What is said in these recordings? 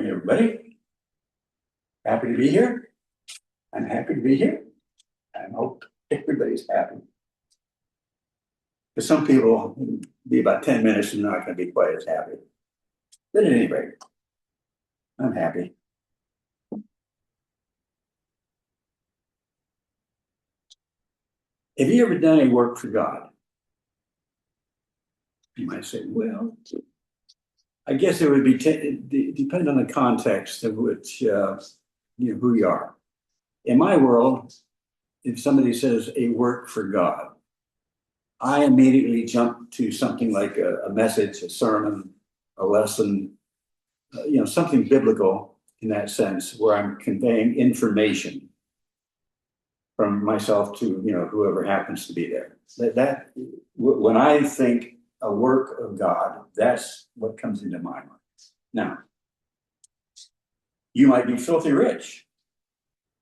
morning, everybody. Happy to be here. I'm happy to be here. I hope everybody's happy. For some people, it'll be about 10 minutes and they're not going to be quite as happy. But at any rate, I'm happy. Have you ever done any work for God? You might say, well, I guess it would be depend on the context of which who you are. In my world, if somebody says a work for God, I immediately jump to something like a message, a sermon, a lesson, something biblical in that sense, where I'm conveying information from myself to whoever happens to be there. When I think a work of God, that's what comes into my mind. Now, you might be filthy rich,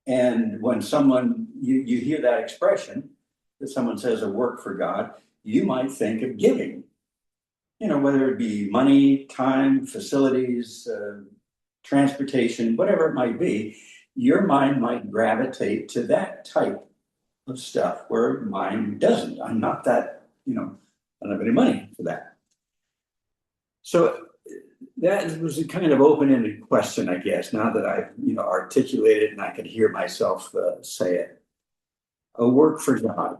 and when someone you hear that expression that someone says a work for God, you might think of giving. Whether it be money, time, facilities, transportation, whatever it might be, your mind might gravitate to that type of stuff where mine doesn't. I'm not that, I don't have any money for that. So that was a kind of open-ended question, I guess, now that I've, articulated and I can hear myself say it. A work for God.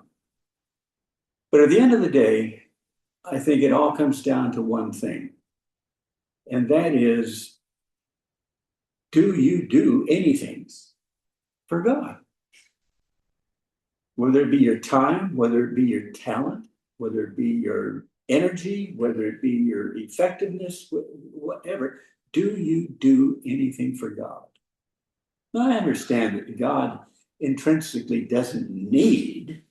But at the end of the day, I think it all comes down to one thing, and that is, do you do anything for God? Whether it be your time, whether it be your talent, whether it be your energy, whether it be your effectiveness, whatever, do you do anything for God? Now, I understand that God intrinsically doesn't need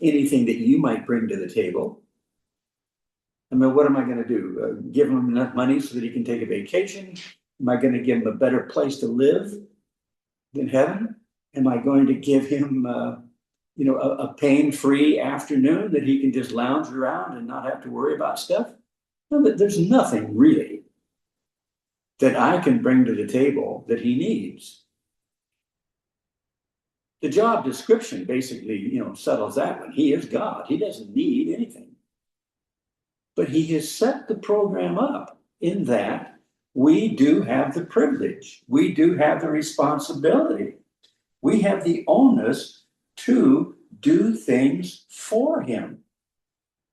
anything that you might bring to the table. I mean, what am I going to do? Give him enough money so that he can take a vacation? Am I going to give him a better place to live than heaven? Am I going to give him, a pain-free afternoon that he can just lounge around and not have to worry about stuff? No, there's nothing really that I can bring to the table that he needs. The job description basically, settles that one. He is God. He doesn't need anything. But he has set the program up in that we do have the privilege. We do have the responsibility. We have the onus to do things for him.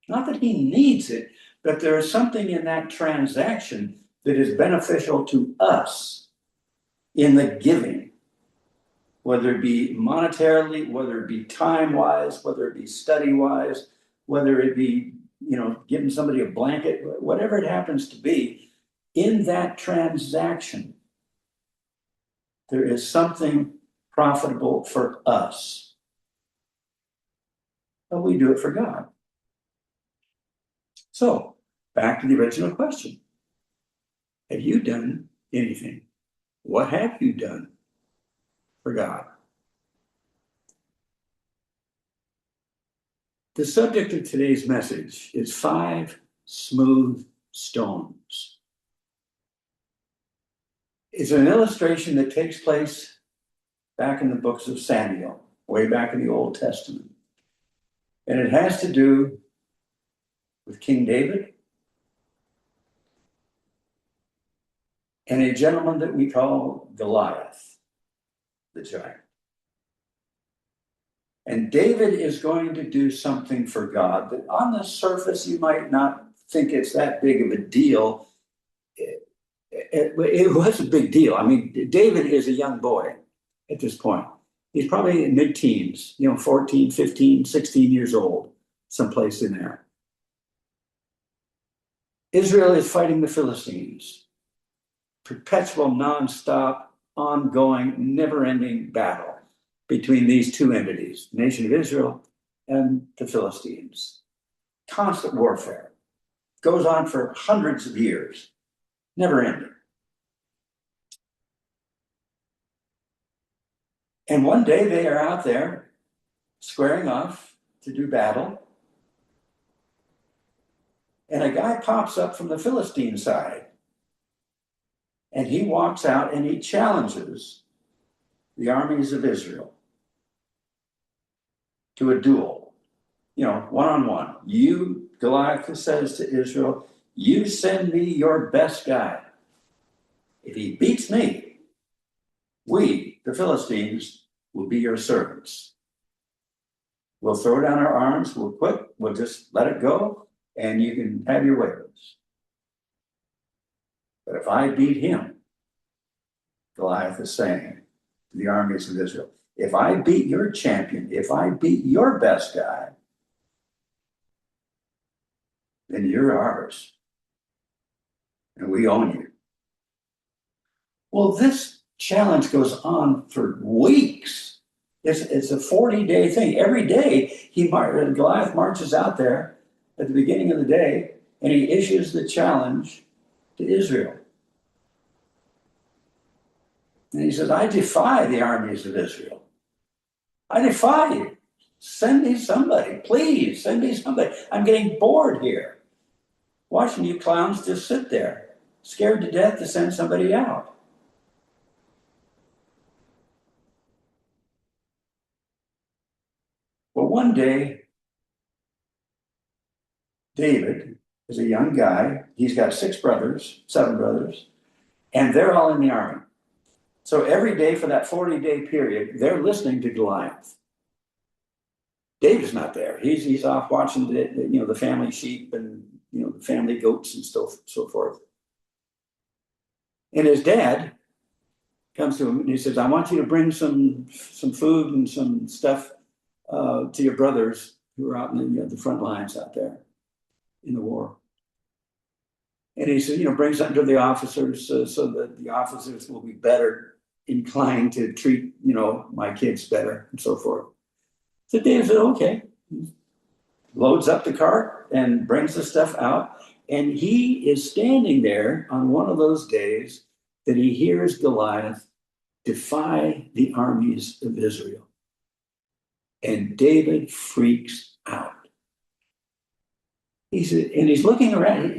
Not that he needs it, but there is something in that transaction that is beneficial to us in the giving, whether it be monetarily, whether it be time-wise, whether it be study-wise, whether it be giving somebody a blanket, whatever it happens to be, in that transaction, there is something profitable for us. But we do it for God. So, back to the original question. Have you done anything? What have you done for God? The subject of today's message is 5 smooth stones. It's an illustration that takes place back in the books of Samuel, way back in the Old Testament. And it has to do with King David and a gentleman that we call Goliath, the giant. And David is going to do something for God that on the surface you might not think it's that big of a deal. It was a big deal. I mean, David is a young boy at this point. He's probably in mid-teens, 14, 15, 16 years old, someplace in there. Israel is fighting the Philistines. Perpetual, nonstop, ongoing, never-ending battle between these two entities, the nation of Israel and the Philistines. Constant warfare. Goes on for hundreds of years. Never ending. And one day they are out there squaring off to do battle. And a guy pops up from the Philistine side. And he walks out and he challenges the armies of Israel to a duel, one-on-one. Goliath says to Israel, you send me your best guy. If he beats me, we, the Philistines, will be your servants. We'll throw down our arms, we'll quit, we'll just let it go, and you can have your way with us. But if I beat him, Goliath is saying to the armies of Israel, if I beat your champion, if I beat your best guy, then you're ours. And we own you. Well, this challenge goes on for weeks. It's a 40-day thing. Every day, Goliath marches out there at the beginning of the day, and he issues the challenge to Israel. And he says, I defy the armies of Israel. I defy you. Send me somebody. Please, send me somebody. I'm getting bored here. Watching you clowns just sit there, scared to death to send somebody out. Well, one day, David is a young guy. He's got 7 brothers, and they're all in the army. So every day for that 40-day period, they're listening to Goliath. David's not there. He's off watching the family sheep and the family goats and so forth. And his dad comes to him and he says, I want you to bring some food and some stuff to your brothers who are out in the front lines out there in the war. And he said, bring something to the officers so that the officers will be better inclined to treat, my kids better and so forth. So David said, okay. He loads up the cart and brings the stuff out. And he is standing there on one of those days that he hears Goliath defy the armies of Israel. And David freaks out. He's looking around.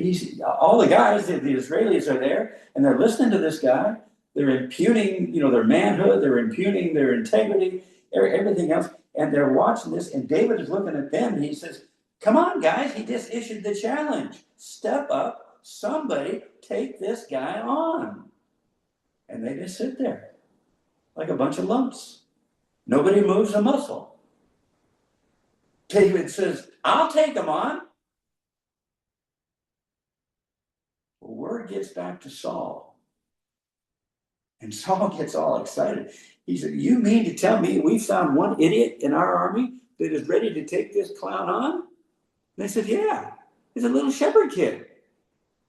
All the guys, the Israelis are there, and they're listening to this guy. They're impugning, their manhood. They're impugning their integrity, everything else. And they're watching this, and David is looking at them, and he says, come on, guys, he just issued the challenge. Step up, somebody take this guy on. And they just sit there like a bunch of lumps. Nobody moves a muscle. David says, I'll take him on. Well, word gets back to Saul. And Saul gets all excited. He said, you mean to tell me we found one idiot in our army that is ready to take this clown on? And they said, yeah, he's a little shepherd kid.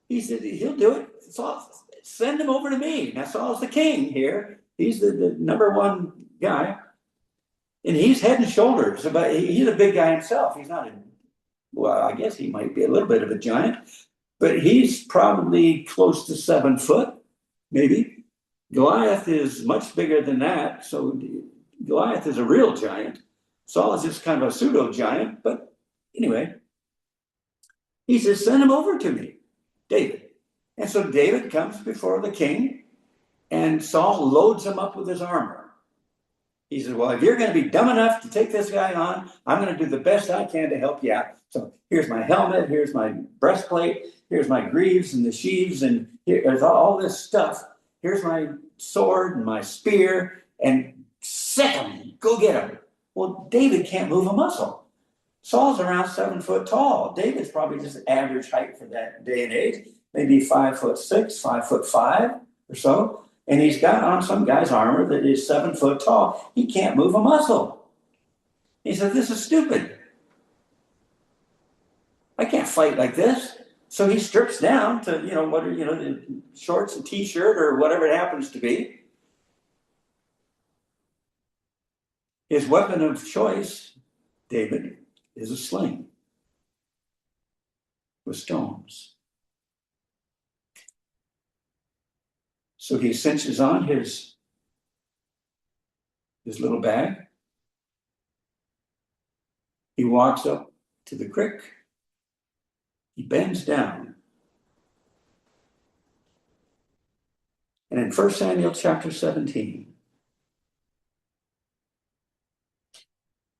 He said, he'll do it. Saul, send him over to me. Now Saul's the king here. He's the number one guy. And he's head and shoulders. He's a big guy himself. He's not I guess he might be a little bit of a giant, but he's probably close to 7 foot, maybe. Goliath is much bigger than that. So Goliath is a real giant. Saul is just kind of a pseudo giant. But anyway, he says, send him over to me, David. And so David comes before the king, and Saul loads him up with his armor. He says, well, if you're going to be dumb enough to take this guy on, I'm going to do the best I can to help you out. So here's my helmet, here's my breastplate, here's my greaves and the sheaves, and here's all this stuff. Here's my sword and my spear, and sick him, go get him. Well, David can't move a muscle. Saul's around 7 foot tall. David's probably just average height for that day and age, maybe 5'6", 5'5" or so. And he's got on some guy's armor that is 7 foot tall. He can't move a muscle. He said, this is stupid. I can't fight like this. So he strips down to, the shorts and t-shirt or whatever it happens to be. His weapon of choice, David, is a sling with stones. So he cinches on his little bag. He walks up to the creek. He bends down. And in 1 Samuel chapter 17,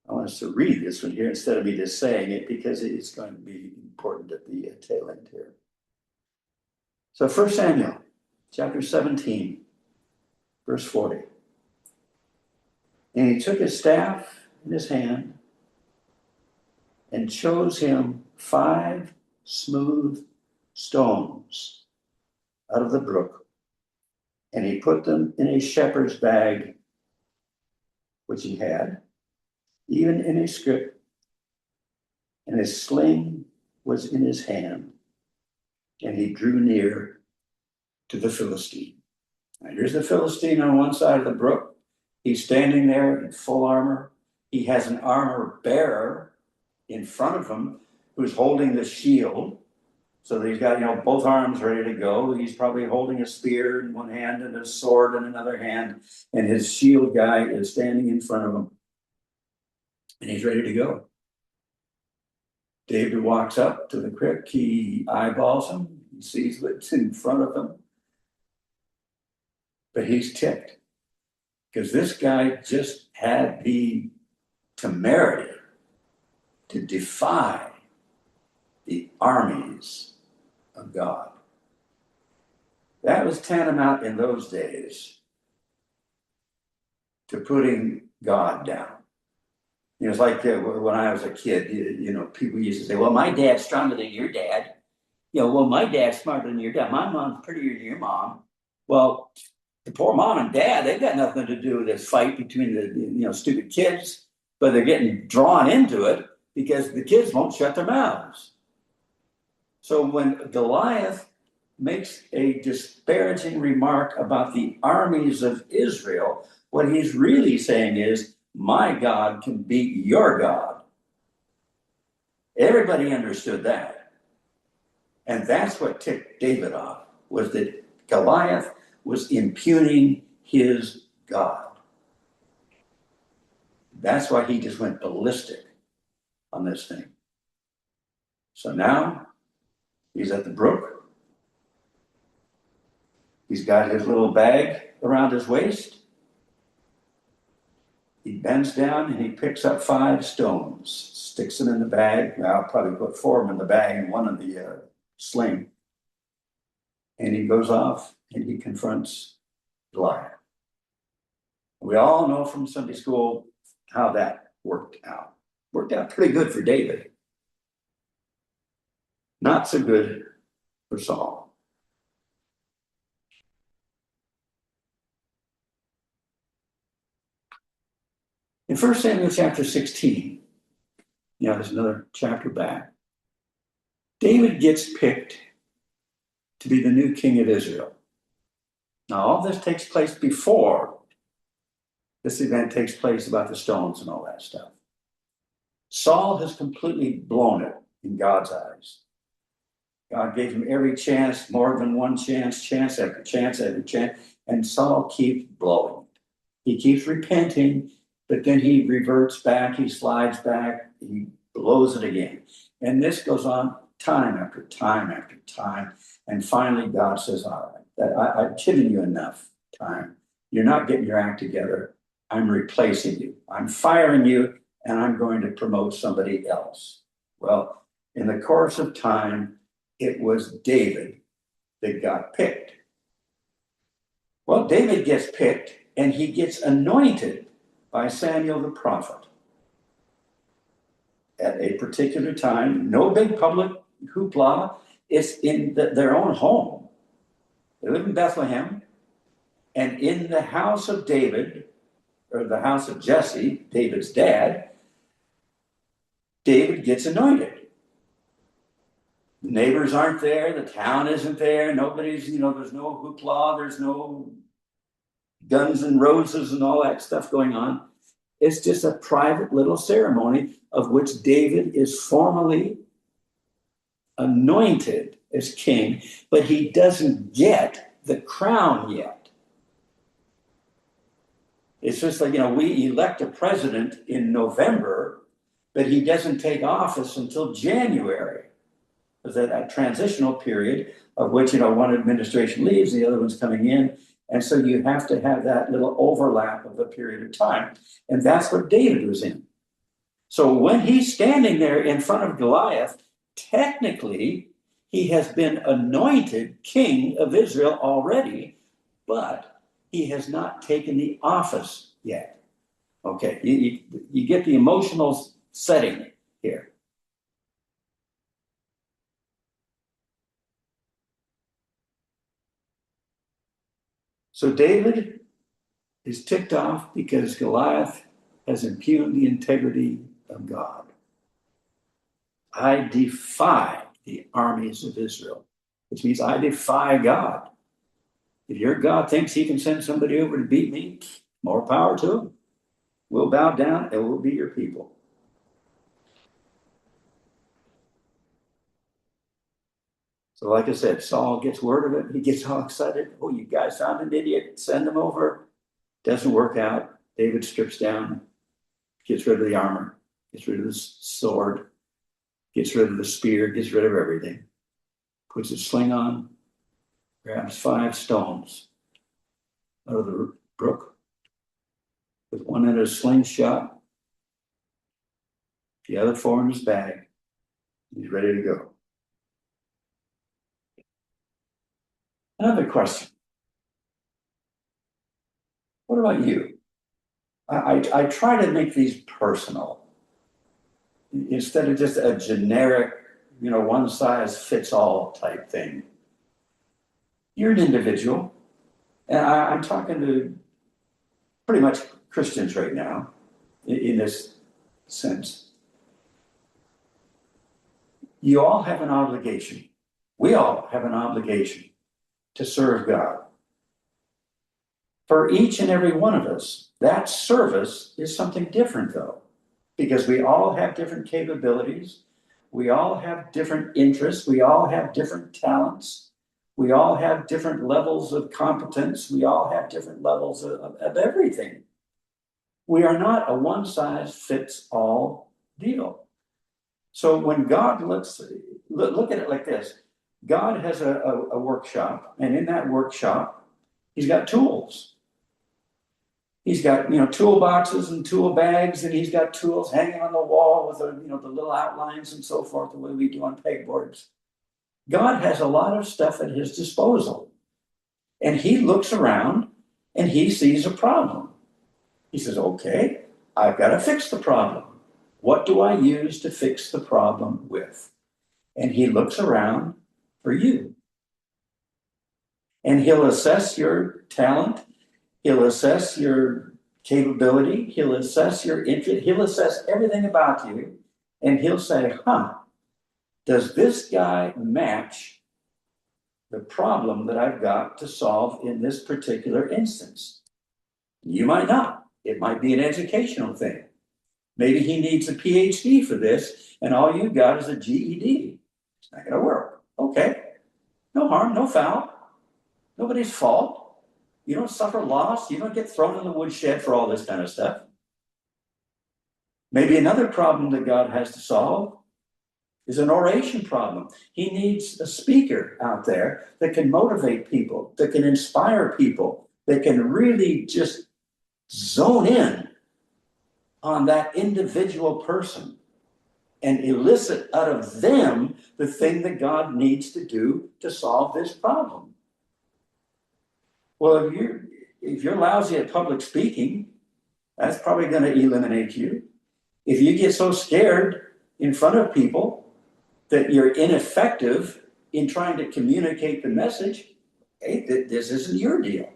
I want us to read this one here instead of me just saying it, because it's going to be important at the tail end here. So 1 Samuel chapter 17, verse 40. And he took his staff in his hand and chose him 5 smooth stones out of the brook, and he put them in a shepherd's bag, which he had, even in a scrip, and his sling was in his hand, and he drew near to the Philistine. Now, here's the Philistine on one side of the brook. He's standing there in full armor. He has an armor bearer in front of him who's holding the shield. So that he's got, both arms ready to go. He's probably holding a spear in one hand and a sword in another hand. And his shield guy is standing in front of him. And he's ready to go. David walks up to the creek. He eyeballs him. He sees what's in front of him. But he's ticked, because this guy just had the temerity to defy the armies of God. That was tantamount in those days to putting God down. It's like when I was a kid, people used to say, well, my dad's stronger than your dad. Well, my dad's smarter than your dad. My mom's prettier than your mom. Well, the poor mom and dad, they've got nothing to do with this fight between the stupid kids, but they're getting drawn into it because the kids won't shut their mouths. So when Goliath makes a disparaging remark about the armies of Israel, what he's really saying is, my God can beat your God. Everybody understood that. And that's what ticked David off, was that Goliath was impugning his God. That's why he just went ballistic on this thing. So now he's at the brook. He's got his little bag around his waist. He bends down and he picks up 5 stones, sticks them in the bag. I'll probably put 4 of them in the bag and 1 in the sling. And he goes off and he confronts Goliath. We all know from Sunday school how that worked out. Worked out pretty good for David. Not so good for Saul. In 1 Samuel chapter 16, there's another chapter back, David gets picked to be the new king of Israel. Now, all this takes place before this event takes place about the stones and all that stuff. Saul has completely blown it in God's eyes. God gave him every chance, more than one chance, chance after chance after chance, and Saul keeps blowing it. He keeps repenting, but then he reverts back, he slides back, he blows it again. And this goes on time after time after time. And finally, God says, all right, I've given you enough time. You're not getting your act together. I'm replacing you. I'm firing you, and I'm going to promote somebody else. Well, in the course of time, it was David that got picked. Well, David gets picked, and he gets anointed by Samuel the prophet. At a particular time, no big public hoopla. It's in their own home. They live in Bethlehem, and in the house of David, or the house of Jesse, David's dad, David gets anointed. The neighbors aren't there, the town isn't there, nobody's, there's no hoopla, there's no Guns and Roses and all that stuff going on. It's just a private little ceremony of which David is formally anointed as king, but he doesn't get the crown yet. It's just like, we elect a president in November, but he doesn't take office until January. There's that transitional period of which, one administration leaves, the other one's coming in. And so you have to have that little overlap of a period of time. And that's what David was in. So when he's standing there in front of Goliath, technically, he has been anointed king of Israel already, but he has not taken the office yet. Okay, you get the emotional setting here. So David is ticked off because Goliath has impugned the integrity of God. I defy the armies of Israel, which means I defy God. If your God thinks he can send somebody over to beat me, more power to him. We'll bow down and we'll be your people. So like I said, Saul gets word of it. He gets all excited. Oh, you guys found an idiot. Send him over. Doesn't work out. David strips down, gets rid of the armor, gets rid of the sword, gets rid of the spear, gets rid of everything. Puts a sling on, grabs 5 stones out of the brook, with one in a slingshot, the other 4 in his bag. He's ready to go. Another question. What about you? I try to make these personal instead of just a generic, one size fits all type thing. You're an individual, and I'm talking to pretty much Christians right now in this sense. You all have an obligation. We all have an obligation to serve God. For each and every one of us, that service is something different, though, because we all have different capabilities. We all have different interests. We all have different talents. We all have different levels of competence. We all have different levels of everything. We are not a one-size-fits-all deal. So when God look at it like this, God has a workshop, and in that workshop, he's got tools. He's got, toolboxes and tool bags, and he's got tools hanging on the wall with the little outlines and so forth, the way we do on pegboards. God has a lot of stuff at his disposal. And he looks around and he sees a problem. He says, okay, I've got to fix the problem. What do I use to fix the problem with? And he looks around for you. And he'll assess your talent. He'll assess your capability. He'll assess your interest. He'll assess everything about you. And he'll say, does this guy match the problem that I've got to solve in this particular instance? You might not. It might be an educational thing. Maybe he needs a PhD for this, and all you got is a GED. It's not going to work. Okay. No harm, no foul. Nobody's fault. You don't suffer loss. You don't get thrown in the woodshed for all this kind of stuff. Maybe another problem that God has to solve is an oration problem. He needs a speaker out there that can motivate people, that can inspire people, that can really just zone in on that individual person and elicit out of them the thing that God needs to do to solve this problem. Well, if you're lousy at public speaking, that's probably going to eliminate you. If you get so scared in front of people that you're ineffective in trying to communicate the message, hey, this isn't your deal.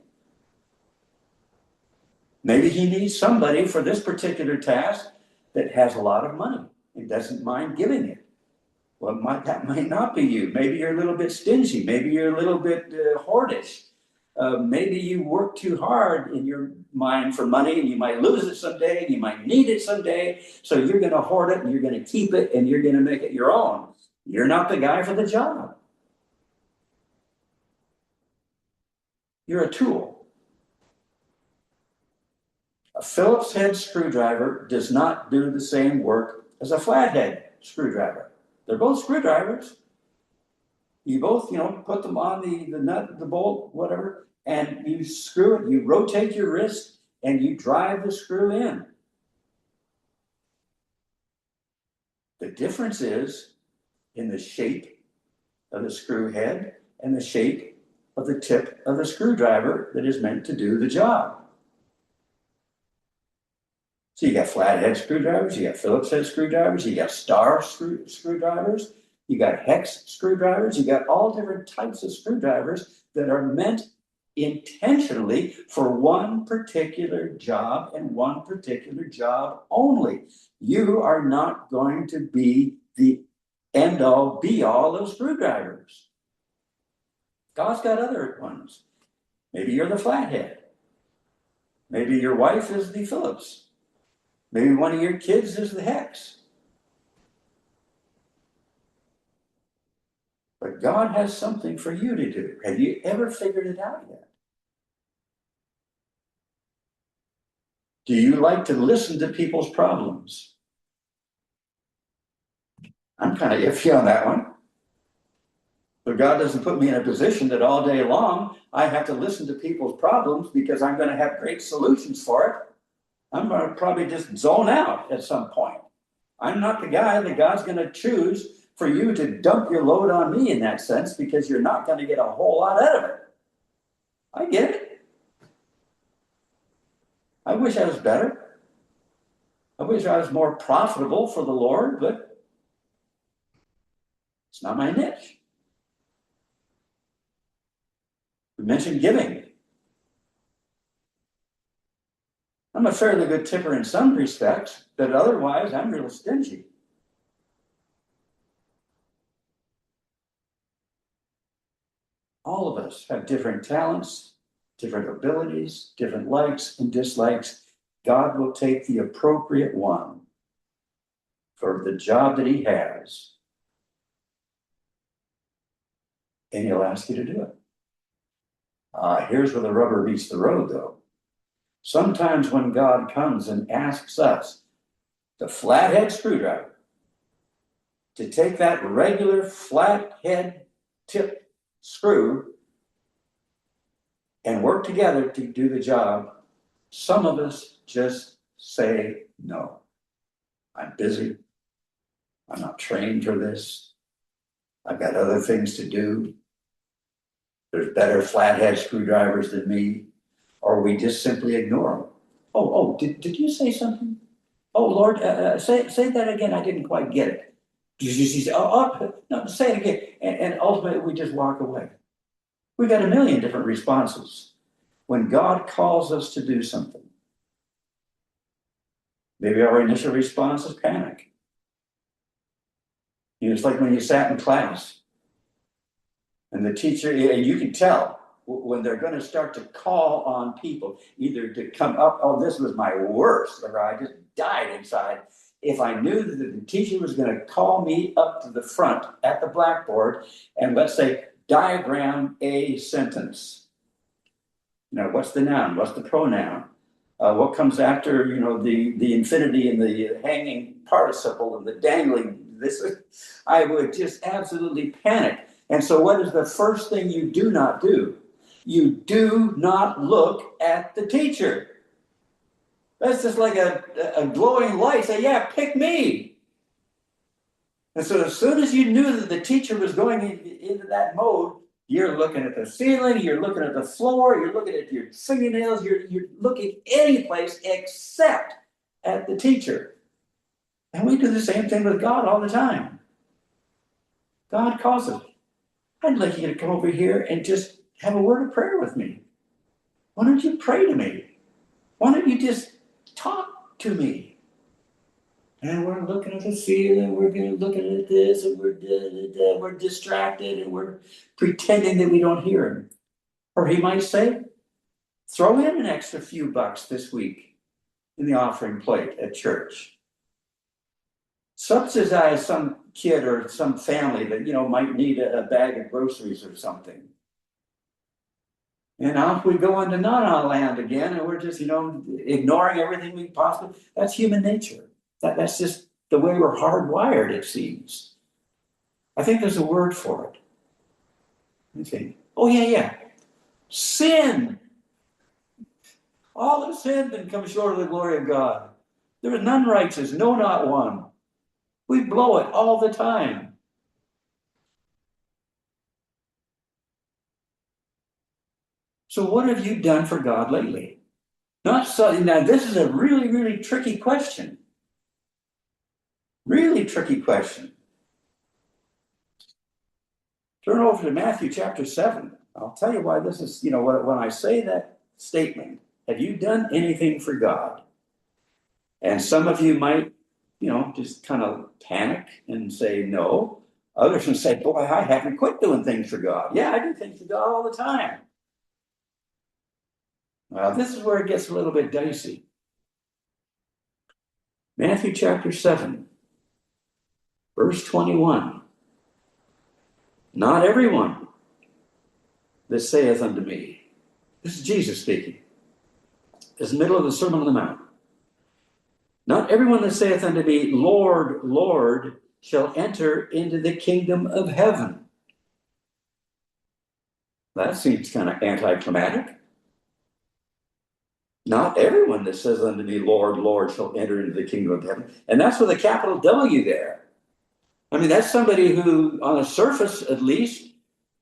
Maybe he needs somebody for this particular task that has a lot of money and doesn't mind giving it. Well, that might not be you. Maybe you're a little bit stingy. Maybe you're a little bit hoardish. Maybe you work too hard in your mind for money, and you might lose it someday, and you might need it someday. So you're going to hoard it, and you're going to keep it, and you're going to make it your own. You're not the guy for the job. You're a tool. A Phillips head screwdriver does not do the same work as a flathead screwdriver. They're both screwdrivers. You both, put them on the nut, the bolt, whatever. and you screw it, you rotate your wrist, and you drive the screw in. The difference is in the shape of the screw head and the shape of the tip of the screwdriver that is meant to do the job. So you got flathead screwdrivers, you got Phillips head screwdrivers, you got star screwdrivers, you got hex screwdrivers, you got all different types of screwdrivers that are meant intentionally for one particular job and one particular job only. You are not going to be the end all be all of screwdrivers. God's got other ones. Maybe you're the flathead. Maybe your wife is the Phillips. Maybe one of your kids is the hex. But God has something for you to do. Have you ever figured it out yet? Do you like to listen to people's problems? I'm kind of iffy on that one. But God doesn't put me in a position that all day long I have to listen to people's problems because I'm going to have great solutions for it. I'm going to probably just zone out at some point. I'm not the guy that God's going to choose for you to dump your load on me in that sense, because you're not going to get a whole lot out of it. I get it. I wish I was better. I wish I was more profitable for the Lord, but it's not my niche. We mentioned giving. I'm a fairly good tipper in some respects, but otherwise I'm real stingy. All of us have different talents, different abilities, different likes and dislikes. God will take the appropriate one for the job that he has, and he'll ask you to do it. Here's where the rubber meets the road, though. Sometimes when God comes and asks us, the flathead screwdriver, to take that regular flathead tip screw and work together to do the job, some of us just say no. I'm busy. I'm not trained for this. I've got other things to do. There's better flathead screwdrivers than me. Or we just simply ignore them. Did you say something? Oh, Lord, say that again. I didn't quite get it. Did you say, no, say it again. And ultimately, we just walk away. We got a million different responses. When God calls us to do something, maybe our initial response is panic. It's like when you sat in class and the teacher, and you can tell when they're going to start to call on people, either to come up, this was my worst, or I just died inside. If I knew that the teacher was going to call me up to the front at the blackboard and let's say, diagram a sentence. What's the noun? What's the pronoun? What comes after, the infinity and the hanging participle and the dangling? I would just absolutely panic. And so what is the first thing you do not do? You do not look at the teacher. That's just like a glowing light. Say, yeah, pick me. And so as soon as you knew that the teacher was going into that mode, you're looking at the ceiling, you're looking at the floor, you're looking at your fingernails, you're looking any place except at the teacher. And we do the same thing with God all the time. God calls us. I'd like you to come over here and just have a word of prayer with me. Why don't you pray to me? Why don't you just talk to me? And we're looking at the ceiling, we're looking at this, and we're distracted, and we're pretending that we don't hear him. Or he might say, throw in an extra few bucks this week in the offering plate at church. Subsidize some kid or some family that, might need a bag of groceries or something. And off we go into na-na land again, and we're just, ignoring everything we possibly. That's human nature. That's just the way we're hardwired, it seems. I think there's a word for it. You think, oh, yeah. Sin. All have sinned and come short of the glory of God. There is none righteous, no, not one. We blow it all the time. So what have you done for God lately? Not so. Now, this is a really, really tricky question. Really tricky question. Turn over to Matthew chapter 7. I'll tell you why this is, when I say that statement, have you done anything for God? And some of you might, just kind of panic and say no. Others will say, boy, I haven't quit doing things for God. Yeah, I do things for God all the time. Well, this is where it gets a little bit dicey. Matthew chapter 7, verse 21. Not everyone that saith unto me. This is Jesus speaking. This is the middle of the Sermon on the Mount. Not everyone that saith unto me, Lord, Lord, shall enter into the kingdom of heaven. That seems kind of anticlimactic. Not everyone that says unto me, Lord, Lord, shall enter into the kingdom of heaven. And that's with a capital W there. I mean, that's somebody who, on the surface at least,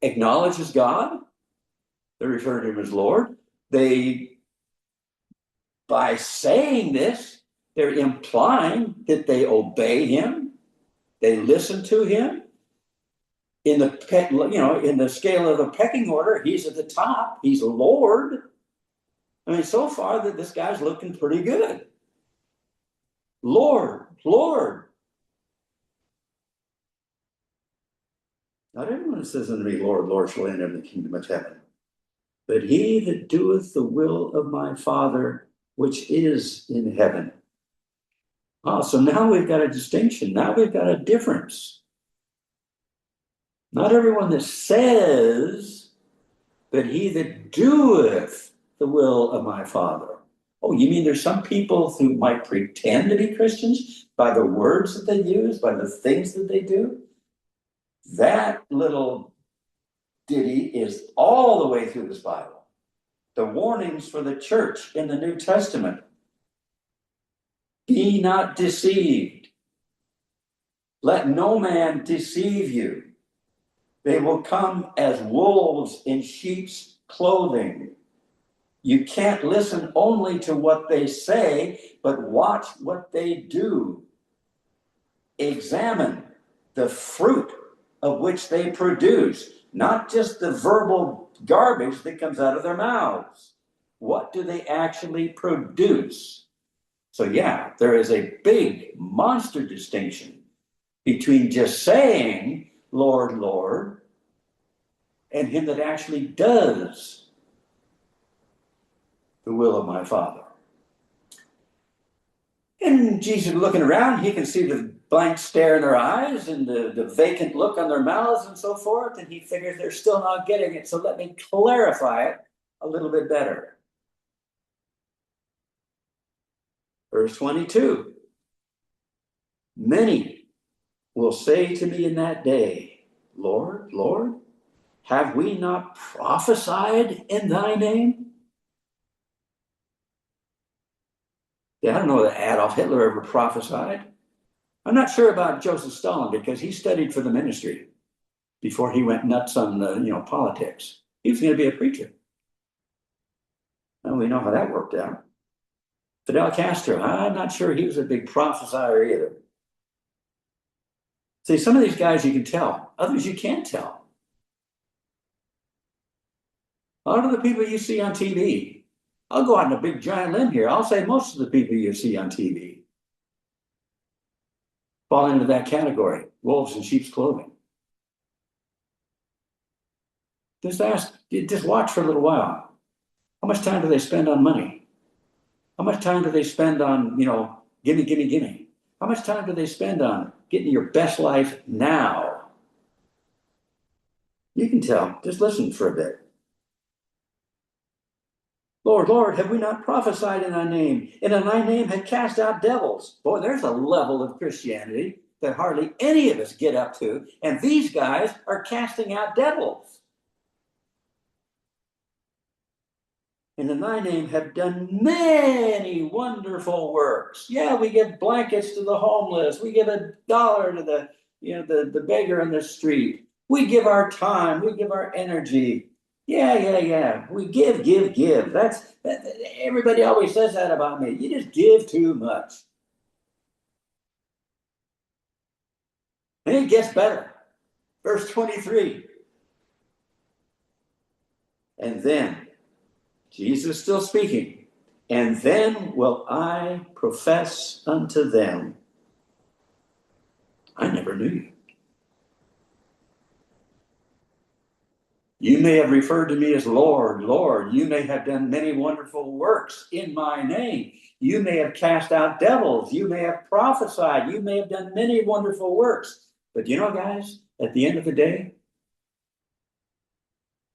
acknowledges God. They refer to him as Lord. By saying this, they're implying that they obey him, they listen to him. In the scale of the pecking order, he's at the top. He's Lord. I mean, so far that this guy's looking pretty good. Lord, Lord. Not everyone that says unto me, Lord, Lord, shall enter the kingdom of heaven, but he that doeth the will of my Father which is in heaven. Oh, so now we've got a distinction. Now we've got a difference. Not everyone that says, but he that doeth the will of my Father. Oh, you mean there's some people who might pretend to be Christians by the words that they use, by the things that they do? That little ditty is all the way through this Bible. The warnings for the church in the New Testament. Be not deceived. Let no man deceive you. They will come as wolves in sheep's clothing. You can't listen only to what they say, but watch what they do. Examine the fruit of which they produce, not just the verbal garbage that comes out of their mouths. What do they actually produce? So yeah, there is a big monster distinction between just saying, Lord, Lord, and him that actually does the will of my Father. And Jesus looking around, he can see the blank stare in their eyes and the vacant look on their mouths and so forth, and he figures they're still not getting it, so let me clarify it a little bit better. Verse 22. Many will say to me in that day, Lord, Lord, have we not prophesied in thy name? Yeah, I don't know that Adolf Hitler ever prophesied. I'm not sure about Joseph Stalin because he studied for the ministry before he went nuts on politics. He was going to be a preacher. Well, we know how that worked out. Fidel Castro, I'm not sure he was a big prophesier either. See, some of these guys you can tell, others you can't tell. A lot of the people you see on TV, I'll go out on a big giant limb here. I'll say most of the people you see on TV fall into that category, wolves in sheep's clothing. Just watch for a little while. How much time do they spend on money? How much time do they spend on, gimme, gimme, gimme? How much time do they spend on getting your best life now? You can tell. Just listen for a bit. Lord, Lord, have we not prophesied in thy name? And in thy name have cast out devils. Boy, there's a level of Christianity that hardly any of us get up to. And these guys are casting out devils. and in thy name have done many wonderful works. Yeah, we give blankets to the homeless. We give $1 to the beggar in the street. We give our time. We give our energy. Yeah. We give. Everybody always says that about me. You just give too much. And it gets better. Verse 23. And then, Jesus still speaking, and then will I profess unto them, I never knew you. You may have referred to me as Lord, Lord. You may have done many wonderful works in my name. You may have cast out devils. You may have prophesied. You may have done many wonderful works. But you know, guys, at the end of the day,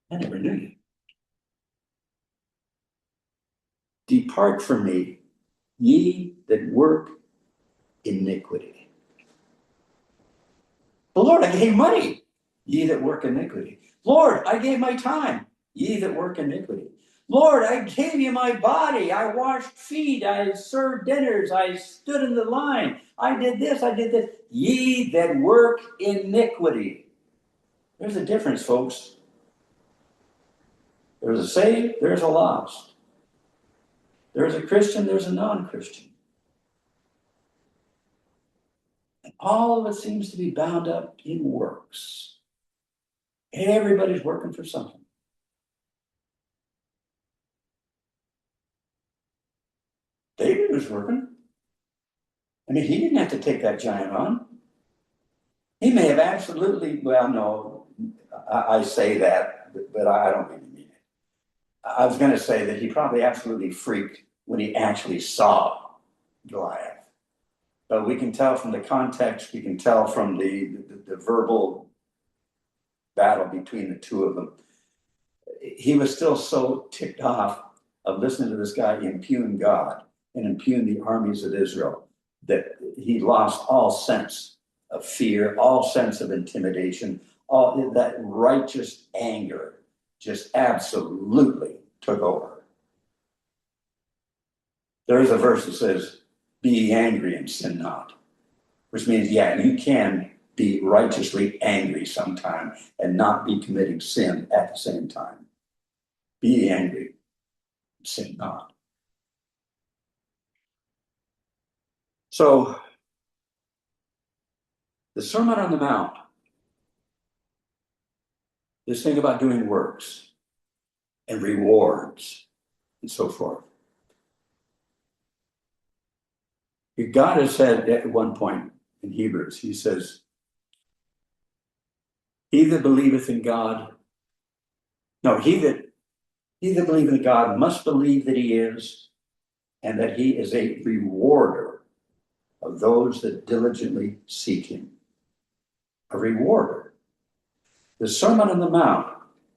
I never knew you. Depart from me, ye that work iniquity. But Lord, I gave money, ye that work iniquity. Lord, I gave my time, ye that work iniquity. Lord, I gave you my body. I washed feet. I served dinners. I stood in the line. I did this. I did this. Ye that work iniquity. There's a difference, folks. There's a saved, there's a lost. There's a Christian, there's a non-Christian. And all of it seems to be bound up in works. Everybody's working for something. David was working. I mean, he didn't have to take that giant on. He may have absolutely, well, no, I say that, but I don't really mean it. I was going to say that he probably absolutely freaked when he actually saw Goliath. But we can tell from the context, we can tell from the verbal battle between the two of them. He was still so ticked off of listening to this guy impugn God and impugn the armies of Israel that he lost all sense of fear, all sense of intimidation, all that righteous anger just absolutely took over. There is a verse that says, be ye angry and sin not, which means, yeah, you can be righteously angry sometime and not be committing sin at the same time. Be ye angry, sin not. So, the Sermon on the Mount, this thing about doing works and rewards and so forth. God has said at one point in Hebrews, he says, he that believeth in God, no, he that believeth in God must believe that he is, and that he is a rewarder of those that diligently seek him. A rewarder. The Sermon on the Mount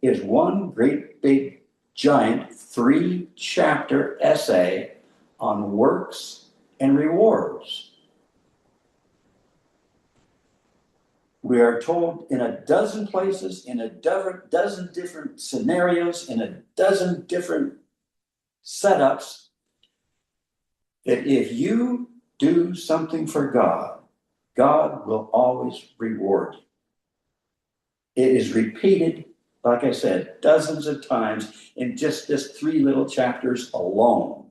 is one great big giant 3-chapter essay on works and rewards. We are told in a dozen places, in a dozen different scenarios, in a dozen different setups, that if you do something for God, God will always reward you. It is repeated, like I said, dozens of times in just this 3 little chapters alone.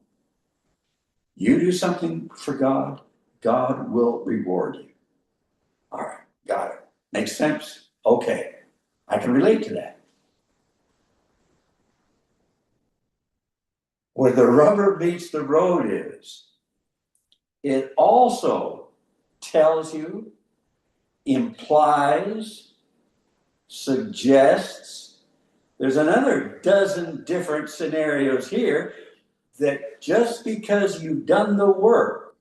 You do something for God, God will reward you. All right, got it. Makes sense? Okay, I can relate to that. Where the rubber meets the road is, it also tells you, implies, suggests, there's another dozen different scenarios here that just because you've done the work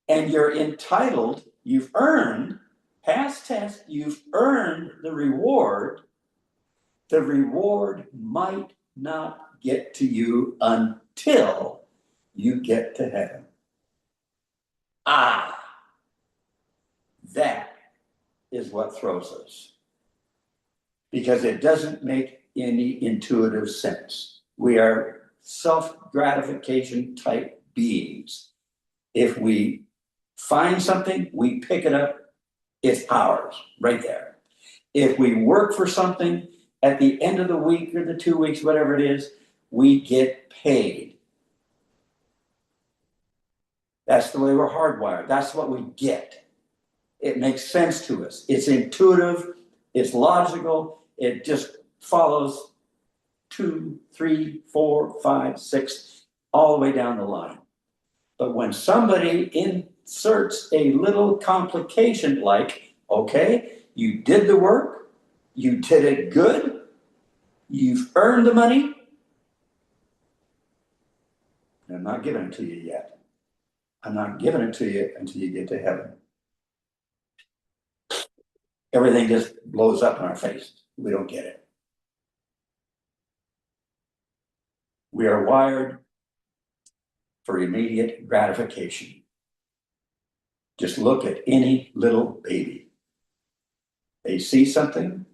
and you're entitled, you've earned, past tense, you've earned the reward might not get to you until you get to heaven. That is what throws us. Because it doesn't make any intuitive sense. We are self-gratification type beings. If we find something, we pick it up, it's ours right there. If we work for something, at the end of the week or the 2 weeks, whatever it is, we get paid. That's the way we're hardwired. That's what we get. It makes sense to us. It's intuitive. It's logical. It just follows 2, 3, 4, 5, 6, all the way down the line. But when somebody inserts a little complication like, okay, you did the work, you did it good, you've earned the money, I'm not giving it to you yet. I'm not giving it to you until you get to heaven. Everything just blows up in our face. We don't get it. We are wired for immediate gratification. Just look at any little baby. They see something,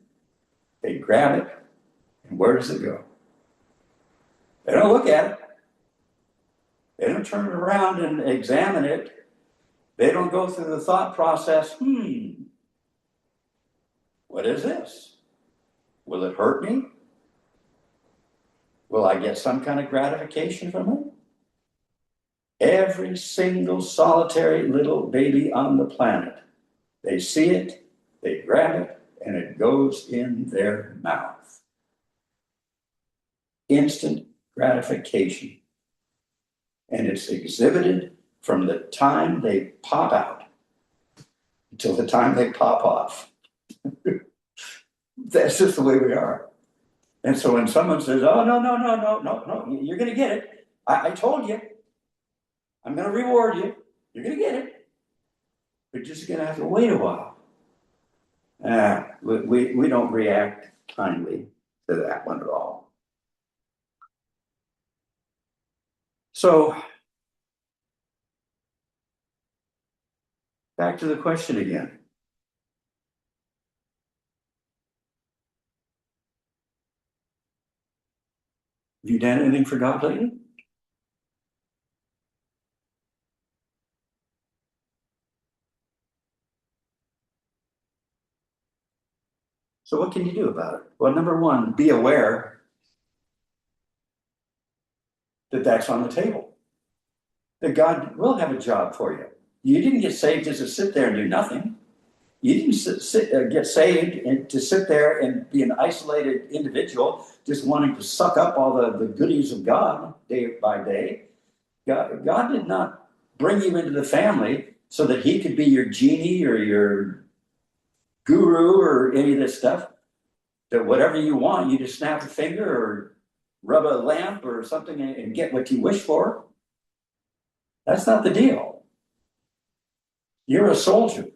they grab it, and where does it go? They don't look at it. They don't turn it around and examine it. They don't go through the thought process, what is this? Will it hurt me? Will I get some kind of gratification from it? Every single solitary little baby on the planet, they see it, they grab it, and it goes in their mouth. Instant gratification. And it's exhibited from the time they pop out until the time they pop off. That's just the way we are. And so when someone says, oh, no, you're going to get it. I told you. I'm going to reward you. You're going to get it. But you're just going to have to wait a while. We don't react kindly to that one at all. So, back to the question again. Have you done anything for God lately? So what can you do about it? Well, number one, be aware that that's on the table. That God will have a job for you. You didn't get saved just to sit there and do nothing. You didn't get saved and to sit there and be an isolated individual just wanting to suck up all the goodies of God day by day. God did not bring you into the family so that he could be your genie or your guru or any of this stuff. That whatever you want, you just snap a finger or rub a lamp or something and get what you wish for. That's not the deal. You're a soldier.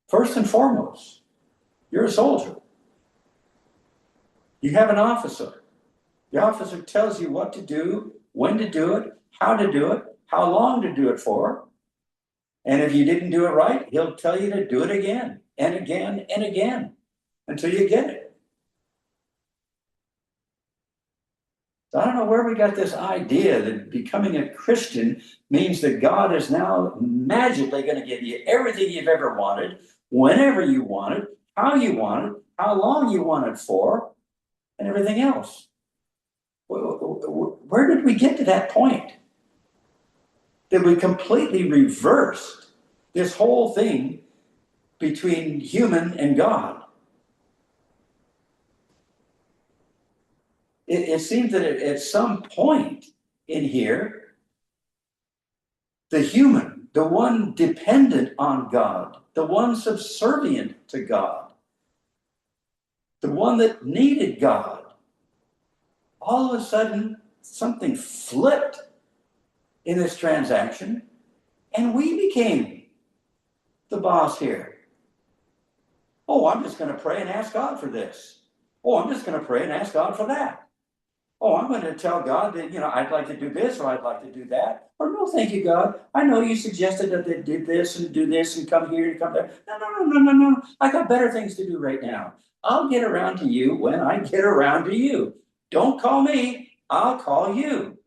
First and foremost, you're a soldier. You have an officer. The officer tells you what to do, when to do it, how long to do it for. And if you didn't do it right, he'll tell you to do it again and again and again until you get it. So I don't know where we got this idea that becoming a Christian means that God is now magically going to give you everything you've ever wanted, whenever you want it, how long you want it for, and everything else. Where did we get to that point? That we completely reversed this whole thing between human and God. It seems that at some point in here, the human, the one dependent on God, the one subservient to God, the one that needed God, all of a sudden something flipped in this transaction and we became the boss here. Oh, I'm just going to pray and ask God for this. Oh, I'm just going to pray and ask God for that. Oh, I'm going to tell God that, I'd like to do this or I'd like to do that. Or no, thank you, God. I know you suggested that they did this and do this and come here and come there. No. I got better things to do right now. I'll get around to you when I get around to you. Don't call me, I'll call you.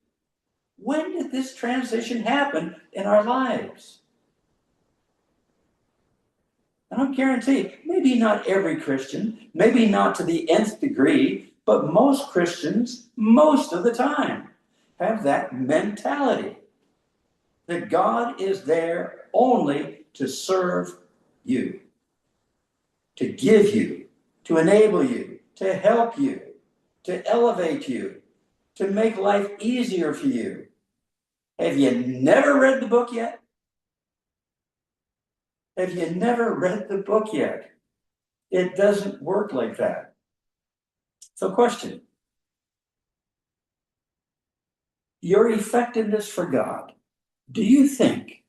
When did this transition happen in our lives? I don't guarantee, maybe not every Christian, maybe not to the nth degree, but most Christians, most of the time, have that mentality that God is there only to serve you, to give you, to enable you, to help you, to elevate you, to make life easier for you. Have you never read the book yet? Have you never read the book yet? It doesn't work like that. So, question: your effectiveness for God, do you think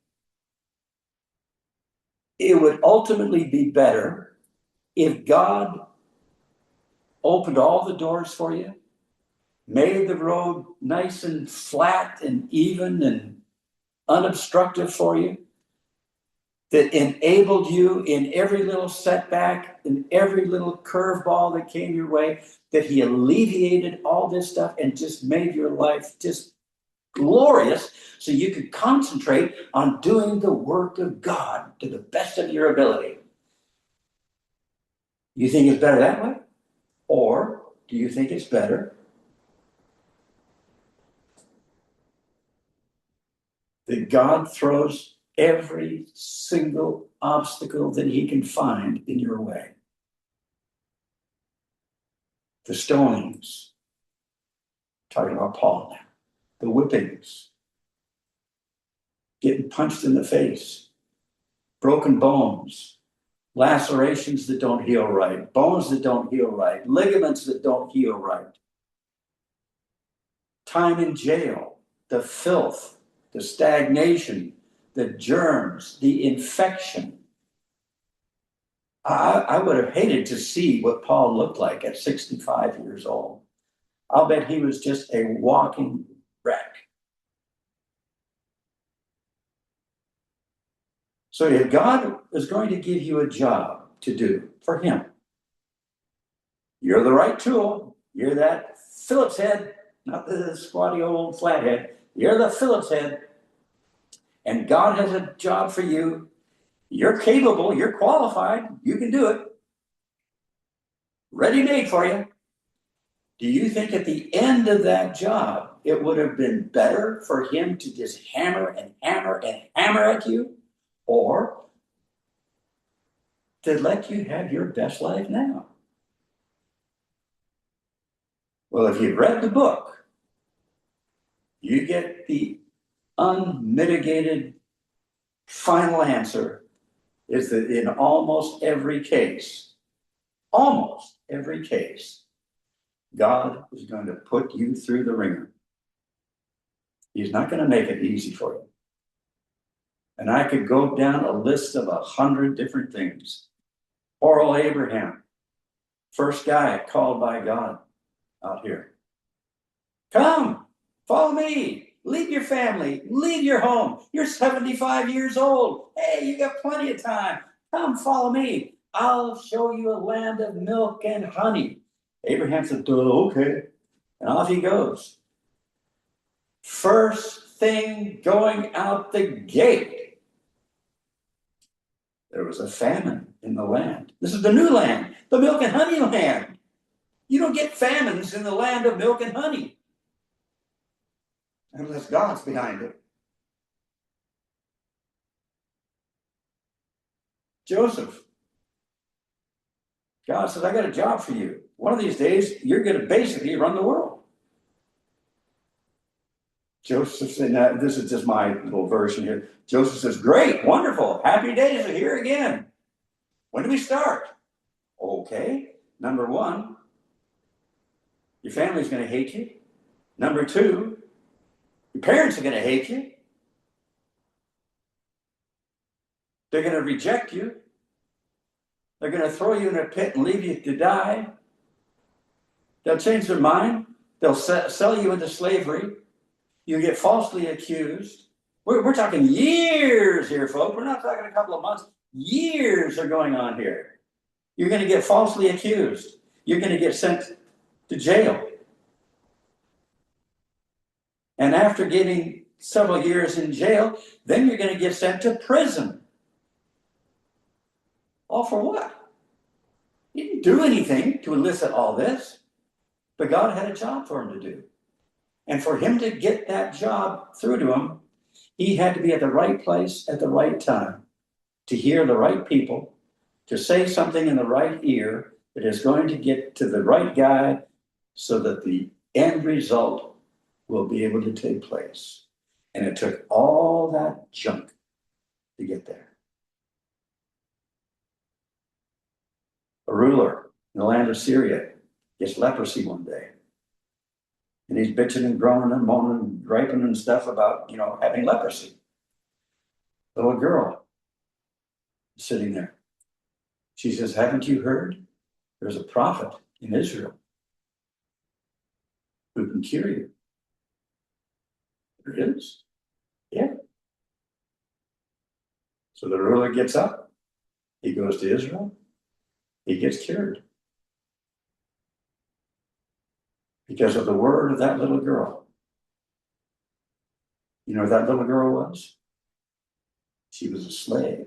it would ultimately be better if God opened all the doors for you, made the road nice and flat and even and unobstructed for you, that enabled you in every little setback, in every little curveball that came your way, that he alleviated all this stuff and just made your life just glorious so you could concentrate on doing the work of God to the best of your ability? You think it's better that way? Or do you think it's better that God throws every single obstacle that he can find in your way? The stonings, talking about Paul now, the whippings, getting punched in the face, broken bones, lacerations that don't heal right, bones that don't heal right, ligaments that don't heal right, time in jail, the filth, the stagnation, the germs, the infection. I would have hated to see what Paul looked like at 65 years old. I'll bet he was just a walking wreck. So if God is going to give you a job to do for him, you're the right tool. You're that Phillips head, not the squatty old flathead. You're the Phillips head. And God has a job for you. You're capable. You're qualified. You can do it. Ready made for you. Do you think at the end of that job, it would have been better for him to just hammer and hammer and hammer at you? Or to let you have your best life now? Well, if you've read the book, you get the unmitigated final answer is that in almost every case, God is going to put you through the ringer. He's not going to make it easy for you. And I could go down a list of 100 different things. Poor old Abraham, first guy called by God out here. Come, follow me. Leave your family. Leave your home. You're 75 years old. Hey, you got plenty of time. Come, follow me. I'll show you a land of milk and honey. Abraham said, okay. And off he goes. First thing going out the gate, there was a famine in the land. This is the new land, the milk and honey land. You don't get famines in the land of milk and honey unless God's behind it. Joseph, God says, I got a job for you. One of these days, you're going to basically run the world. Joseph said, now, this is just my little version here. Joseph says, great, wonderful, happy days are here again. When do we start? Okay, number one, your family's going to hate you. Number two, your parents are going to hate you. They're going to reject you. They're going to throw you in a pit and leave you to die. They'll change their mind. They'll sell you into slavery. You get falsely accused. We're talking years here, folks. We're not talking a couple of months. Years are going on here. You're going to get falsely accused. You're going to get sent to jail. And after getting several years in jail, then you're going to get sent to prison. All for what? He didn't do anything to elicit all this, but God had a job for him to do. And for him to get that job through to him, he had to be at the right place at the right time, to hear the right people, to say something in the right ear that is going to get to the right guy so that the end result will be able to take place. And it took all that junk to get there. A ruler in the land of Syria gets leprosy one day. And he's bitching and groaning and moaning and griping and stuff about, having leprosy. Little girl sitting there. She says, haven't you heard? There's a prophet in Israel who can cure you. There is. Yeah. So the ruler gets up. He goes to Israel. He gets cured. Because of the word of that little girl. You know what that little girl was? She was a slave.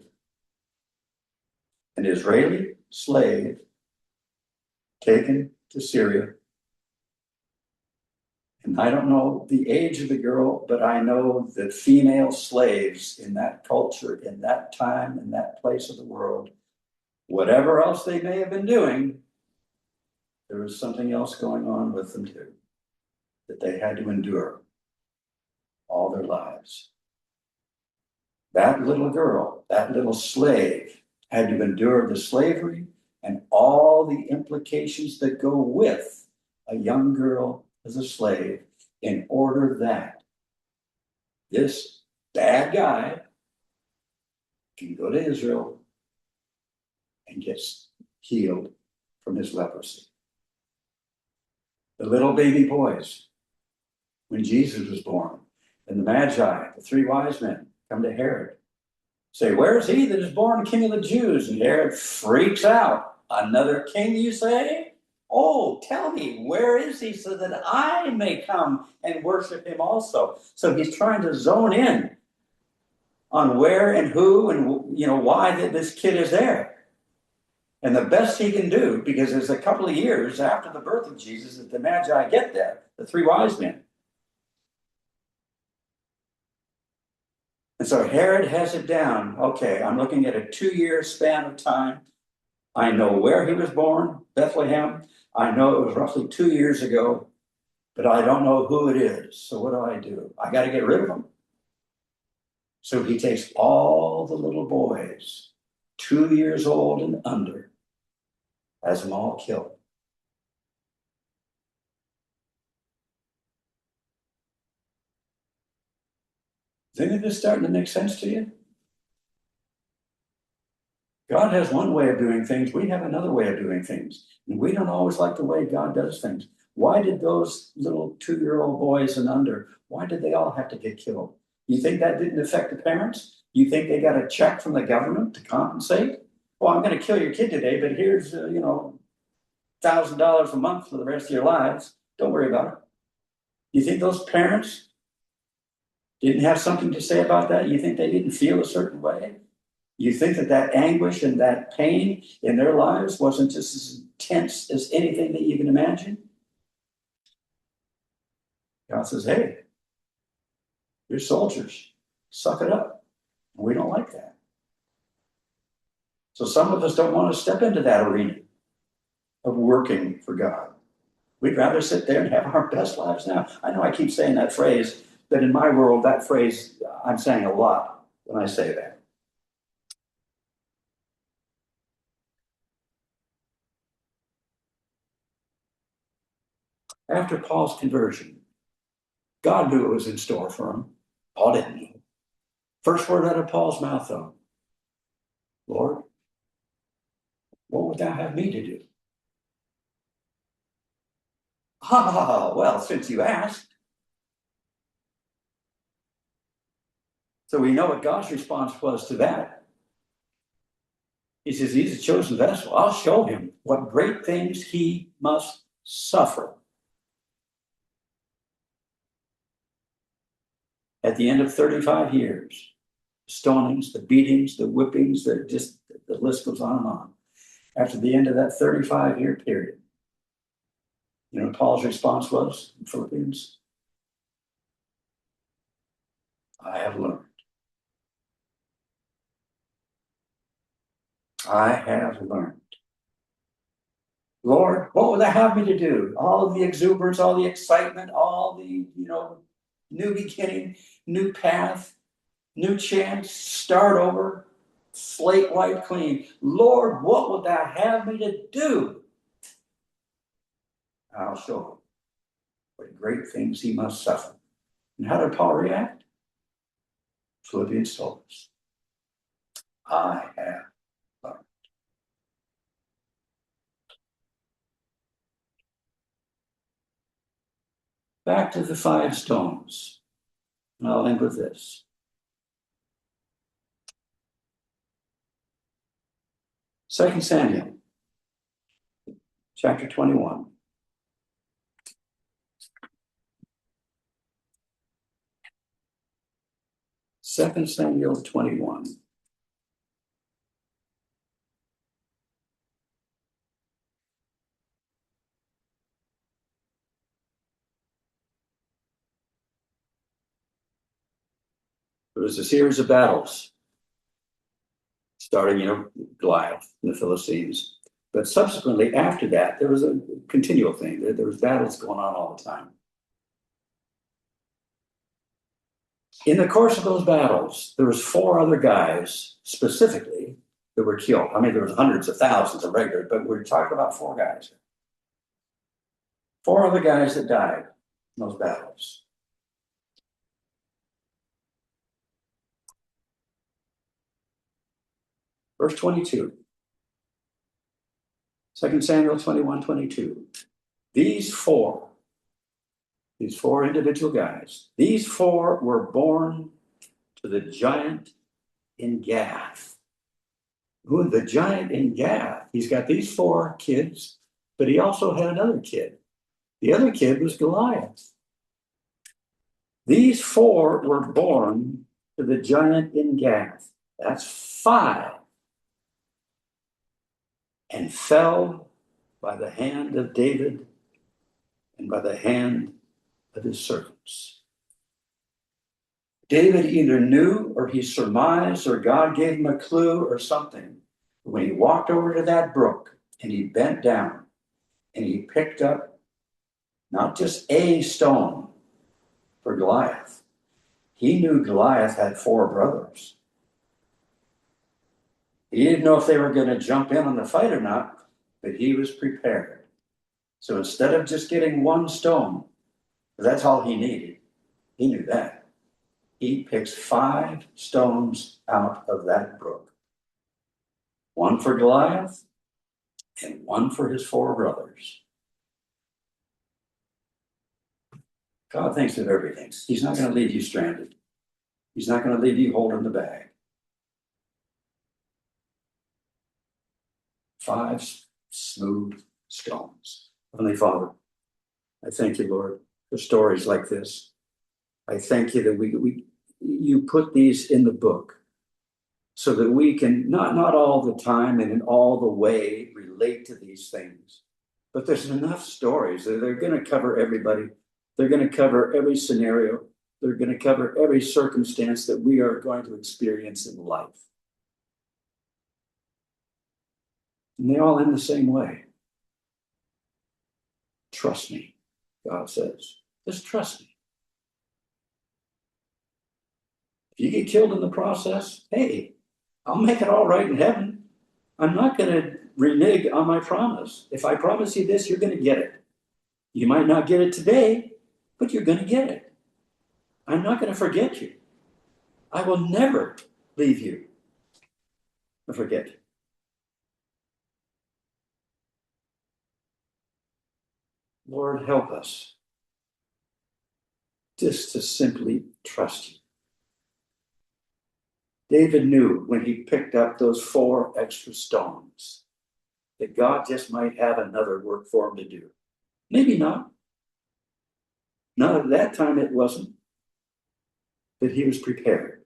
An Israeli slave taken to Syria. And I don't know the age of the girl, but I know that female slaves in that culture, in that time, in that place of the world, whatever else they may have been doing, there was something else going on with them too, that they had to endure all their lives. That little girl, that little slave, had to endure the slavery and all the implications that go with a young girl as a slave in order that this bad guy can go to Israel and get healed from his leprosy. The little baby boys, when Jesus was born, and the Magi, the three wise men, come to Herod, say, where is he that is born King of the Jews? And Herod freaks out. Another king, you say? Oh, tell me, where is he so that I may come and worship him also? So he's trying to zone in on where and who and why this kid is there. And the best he can do, because there's a couple of years after the birth of Jesus that the Magi get there, the three wise men. And so Herod has it down. Okay, I'm looking at a 2-year span of time. I know where he was born, Bethlehem. I know it was roughly 2 years ago, but I don't know who it is. So what do? I got to get rid of him. So he takes all the little boys, 2 years old and under, has them all killed. Is any of this starting to make sense to you? God has one way of doing things. We have another way of doing things. And we don't always like the way God does things. Why did those little 2-year-old boys and under, why did they all have to get killed? You think that didn't affect the parents? You think they got a check from the government to compensate? Well, I'm going to kill your kid today, but here's, $1,000 a month for the rest of your lives. Don't worry about it. You think those parents didn't have something to say about that? You think they didn't feel a certain way? You think that anguish and that pain in their lives wasn't just as intense as anything that you can imagine? God says, hey, you're soldiers. Suck it up. And we don't like that. So some of us don't want to step into that arena of working for God. We'd rather sit there and have our best lives now. I know I keep saying that phrase, but in my world, that phrase, I'm saying a lot when I say that. After Paul's conversion, God knew it was in store for him. Paul didn't know. First word out of Paul's mouth, though, Lord, what would thou have me to do? Well, since you asked. So we know what God's response was to that. He says, he's a chosen vessel. I'll show him what great things he must suffer. At the end of 35 years, stonings, the beatings, the whippings, the list goes on and on. After the end of that 35-year period, you know what Paul's response was in Philippians? I have learned. I have learned. Lord, what would I have me to do? All of the exuberance, all the excitement, all the, new beginning, new path, new chance, start over, slate wiped clean. Lord, what would thou have me to do? I'll show him what great things he must suffer. And how did Paul react? Philippians told us, I have learned. Back to the 5 stones. And I'll end with this. 2 Samuel, chapter 21. Second Samuel 21. It was a series of battles, starting, Goliath and the Philistines. But subsequently, after that, there was a continual thing. There was battles going on all the time. In the course of those battles, there was 4 other guys specifically that were killed. I mean, there was hundreds of thousands of regulars, but we're talking about 4 guys. 4 other guys that died in those battles. Verse 22. 2 Samuel 21:22. These four individual guys, these 4 were born to the giant in Gath. Who, the giant in Gath? He's got these 4 kids, but he also had another kid. The other kid was Goliath. These 4 were born to the giant in Gath. That's 5. And fell by the hand of David and by the hand of his servants. David either knew or he surmised or God gave him a clue or something. When he walked over to that brook and he bent down and he picked up not just a stone for Goliath. He knew Goliath had 4 brothers. He didn't know if they were going to jump in on the fight or not, but he was prepared. So instead of just getting 1 stone, that's all he needed, he knew that. He picks 5 stones out of that brook. 1 for Goliath and 1 for his 4 brothers. God thinks of everything. He's not going to leave you stranded. He's not going to leave you holding the bag. 5 smooth stones. Heavenly Father, I thank you, Lord, for stories like this. I thank you that you put these in the book so that we can not all the time and in all the way relate to these things. But there's enough stories that they're going to cover everybody. They're going to cover every scenario. They're going to cover every circumstance that we are going to experience in life. And they all end the same way. Trust me, God says. Just trust me. If you get killed in the process, hey, I'll make it all right in heaven. I'm not going to renege on my promise. If I promise you this, you're going to get it. You might not get it today, but you're going to get it. I'm not going to forget you. I will never leave you or forget you. Lord, help us just to simply trust you. David knew when he picked up those 4 extra stones that God just might have another work for him to do. Maybe not. Not at that time it wasn't. that he was prepared.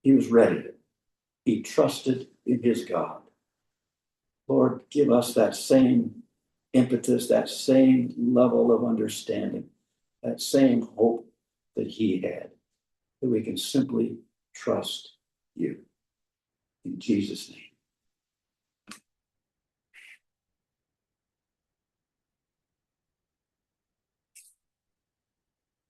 He was ready. He trusted in his God. Lord, give us that same impetus, that same level of understanding, that same hope that he had, that we can simply trust you. In Jesus' name.